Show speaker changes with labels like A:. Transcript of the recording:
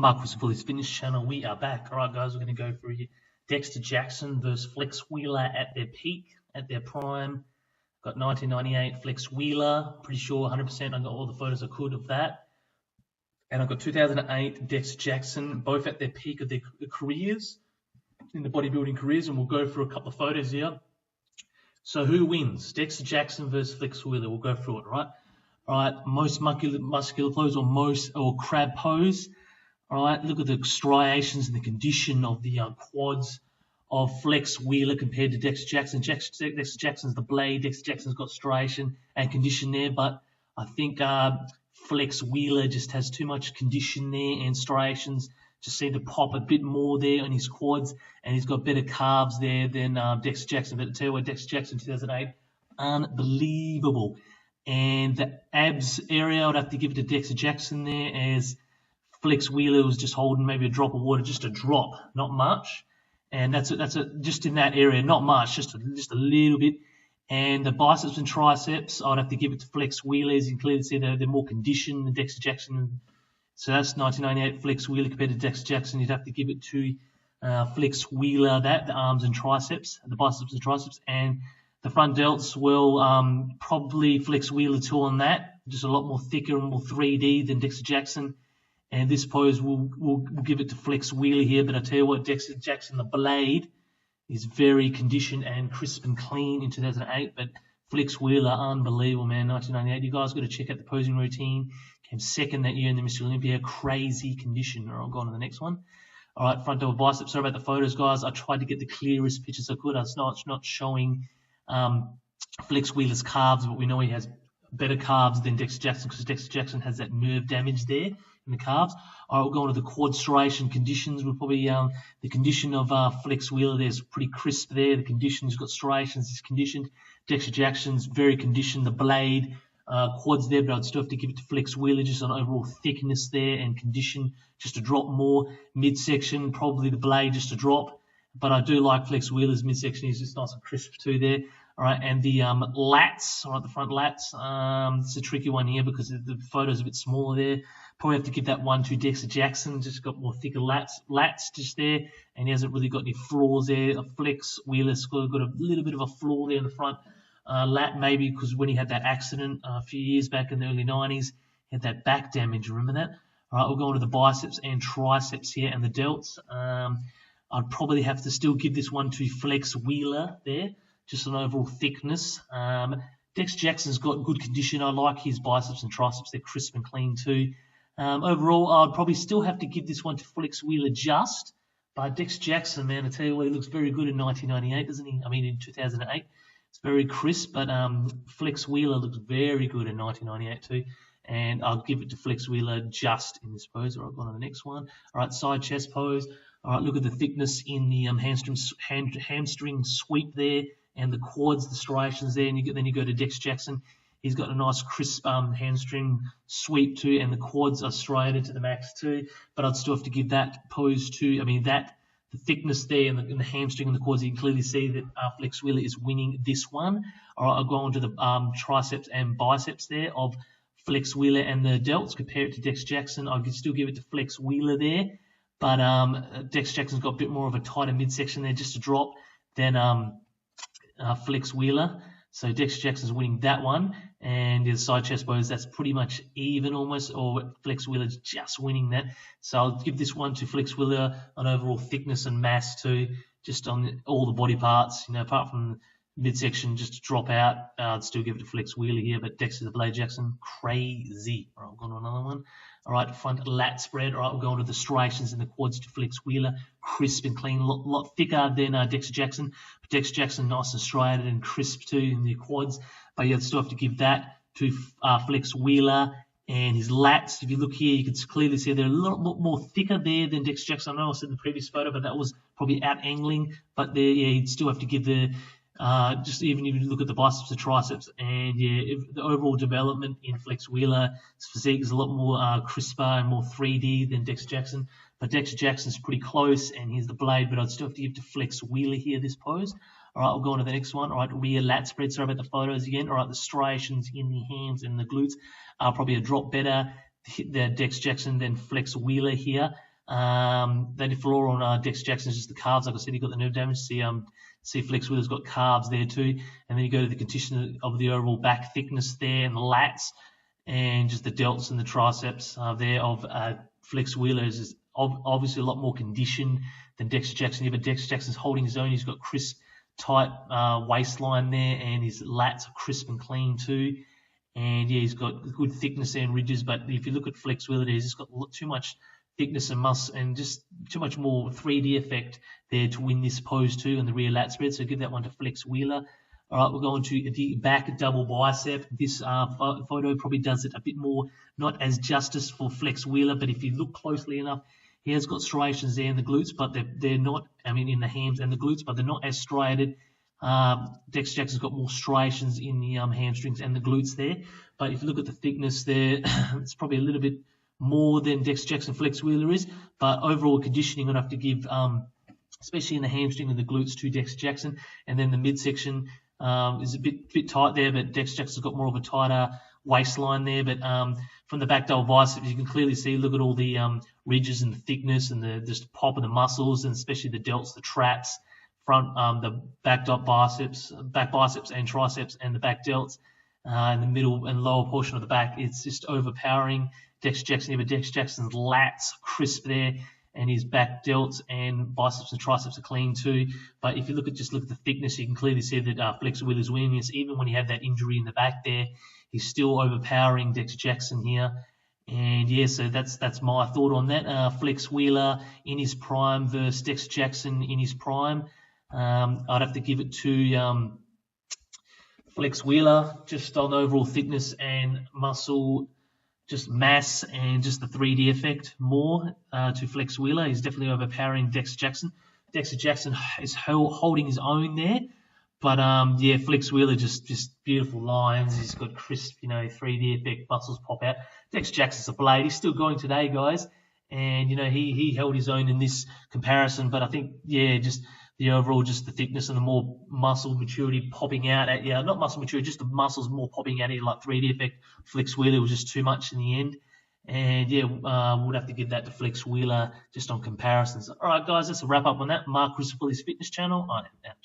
A: Marcus for his fitness channel. We are back. All right, guys, we're going to go through here. Dexter Jackson versus Flex Wheeler at their peak, at their prime. Got 1998 Flex Wheeler. Pretty sure 100%. I got all the photos I could of that. And I've got 2008 Dexter Jackson, both at their peak of their careers, in the bodybuilding careers. And we'll go through a couple of photos here. So who wins? Dexter Jackson versus Flex Wheeler. We'll go through it, right? All right, most muscular pose or crab pose. All right, look at the striations and the condition of the quads of Flex Wheeler compared to Dexter Jackson. Dexter Jackson's the blade. Dexter Jackson's got striation and condition there, but I think Flex Wheeler just has too much condition there, and striations just seem to pop a bit more there on his quads, and he's got better calves there than Dexter Jackson. But I tell you what, Dexter Jackson 2008, unbelievable. And the abs area, I'd have to give it to Dexter Jackson there, as Flex Wheeler was just holding maybe a drop of water, just a drop, not much. And that's just in that area, not much, just a little bit. And the biceps and triceps, I'd have to give it to Flex Wheeler. As you can clearly see, they're more conditioned than Dexter Jackson. So that's 1998 Flex Wheeler compared to Dexter Jackson. You'd have to give it to Flex Wheeler, the arms and triceps, the biceps and triceps. And the front delts, well, probably Flex Wheeler too on that. Just a lot more thicker and more 3D than Dexter Jackson. And this pose, we'll give it to Flex Wheeler here. But I tell you what, Dexter Jackson, the blade, is very conditioned and crisp and clean in 2008. But Flex Wheeler, unbelievable, man. 1998. You guys got to check out the posing routine. Came second that year in the Mr. Olympia. Crazy condition. All right, I'll go on to the next one. All right, front double bicep. Sorry about the photos, guys. I tried to get the clearest pictures I could. It's not showing Flex Wheeler's calves, but we know he has better calves than Dexter Jackson, because Dexter Jackson has that nerve damage there in the calves. All right, we'll go on to the quad striation conditions. We'll probably the condition of Flex Wheeler there's pretty crisp there. The condition, he's got striations, he's conditioned. Dexter Jackson's very conditioned. The blade, quads there, but I'd still have to give it to Flex Wheeler just on overall thickness there and condition, just a drop more. Midsection, probably the blade just a drop. But I do like Flex Wheeler's midsection. He's just nice and crisp too there. All right, and the lats, all right, the front lats. It's a tricky one here because the photo's a bit smaller there. Probably have to give that one to Dexter Jackson. Just got more thicker lats just there, and he hasn't really got any flaws there. Flex Wheeler's got a little bit of a flaw there in the front lat, maybe because when he had that accident a few years back in the early 90s, he had that back damage. Remember that? All right, we'll go on to the biceps and triceps here and the delts. I'd probably have to still give this one to Flex Wheeler there, just an overall thickness. Dexter Jackson's got good condition. I like his biceps and triceps. They're crisp and clean too. Overall, I'd probably still have to give this one to Flex Wheeler just. But Dexter Jackson, man, I tell you what, he looks very good in 1998, doesn't he? I mean, in 2008. It's very crisp, but Flex Wheeler looks very good in 1998 too. And I'll give it to Flex Wheeler just in this pose. All right, go on to the next one. All right, side chest pose. All right, look at the thickness in the hamstring sweep there, and the quads, the striations there. And then you go to Dexter Jackson. He's got a nice crisp hamstring sweep too, and the quads are striated to the max too. But I'd still have to give that pose to, the thickness there in the hamstring and the quads. You can clearly see that Flex Wheeler is winning this one. All right, I'll go on to the triceps and biceps there of Flex Wheeler and the delts. Compare it to Dexter Jackson. I could still give it to Flex Wheeler there. But Dexter Jackson's got a bit more of a tighter midsection there, just a drop, than Flex Wheeler. So Dexter Jackson's winning that one. And the side chest pose, that's pretty much even almost, or Flex Wheeler's just winning that. So I'll give this one to Flex Wheeler on overall thickness and mass too, just on all the body parts, apart from midsection, just to drop out. I'd still give it to Flex Wheeler here, but Dexter the Blade Jackson, crazy. All right, we'll go on to another one. All right, front lat spread. All right, we'll go on to the striations and the quads to Flex Wheeler. Crisp and clean, a lot thicker than Dexter Jackson. But Dexter Jackson, nice and striated and crisp too in the quads. But you still have to give that to Flex Wheeler. And his lats, if you look here, you can clearly see they're a lot more thicker there than Dexter Jackson. I know I said in the previous photo, but that was probably out angling. But there, yeah, you'd still have to give the just even if you look at the biceps and triceps, and yeah, the overall development in Flex Wheeler's physique is a lot more crisper and more 3D than Dexter Jackson. But Dexter Jackson's pretty close, and here's the blade, but I'd still have to give to Flex Wheeler here, this pose. All right, we'll go on to the next one. All right, rear lat spread. Sorry about the photos again. All right, the striations in the hands and the glutes are probably a drop better than Dexter Jackson than Flex Wheeler here. They did flaw on Dexter Jackson, just the calves. Like I said, he got the nerve damage. See Flex Wheeler's got calves there too. And then you go to the condition of the overall back thickness there and the lats and just the delts and the triceps there of Flex Wheeler is obviously a lot more conditioned than Dexter Jackson. Yeah, but Dexter Jackson's holding his own. He's got crisp, tight waistline there, and his lats are crisp and clean too. And yeah, he's got good thickness there and ridges. But if you look at Flex Wheeler, he's just got too much thickness and muscle and just too much more 3D effect there to win this pose too in the rear lat spread. So give that one to Flex Wheeler. All right, we're going to the back double bicep. This photo probably does it a bit more, not as justice for Flex Wheeler, but if you look closely enough, he has got striations there in the glutes, but they're not, I mean, in the hams and the glutes, but they're not as striated. Dexter Jackson's got more striations in the hamstrings and the glutes there. But if you look at the thickness there, it's probably a little bit more than Dexter Jackson Flex Wheeler is. But overall conditioning, I'd have to give, especially in the hamstring and the glutes, to Dexter Jackson. And then the midsection is a bit tight there, but Dexter Jackson's got more of a tighter waistline there. But from the back double biceps, you can clearly see, look at all the ridges and the thickness and the just pop of the muscles, and especially the delts, the traps, the back biceps and triceps, and the back delts, in the middle and lower portion of the back. It's just overpowering Dexter Jackson here, but Dexter Jackson's lats crisp there, and his back delts and biceps and triceps are clean too. But if you look at the thickness, you can clearly see that Flex Wheeler's winning this. Even when he had that injury in the back there, he's still overpowering Dexter Jackson here. And yeah, so that's my thought on that. Flex Wheeler in his prime versus Dexter Jackson in his prime. I'd have to give it to Flex Wheeler, just on overall thickness and muscle, just mass and just the 3D effect more to Flex Wheeler. He's definitely overpowering Dexter Jackson. Dexter Jackson is holding his own there. But yeah, Flex Wheeler just beautiful lines. He's got crisp, 3D effect, muscles pop out. Dexter Jackson's a blade. He's still going today, guys. And he held his own in this comparison. But I think, yeah, just the overall, just the thickness and the more muscle maturity popping out at you. Not muscle maturity, just the muscles more popping out at you, like 3D effect. Flex Wheeler was just too much in the end. And yeah, would have to give that to Flex Wheeler just on comparisons. All right, guys, that's a wrap up on that. Mark Christopher's fitness channel. I am out.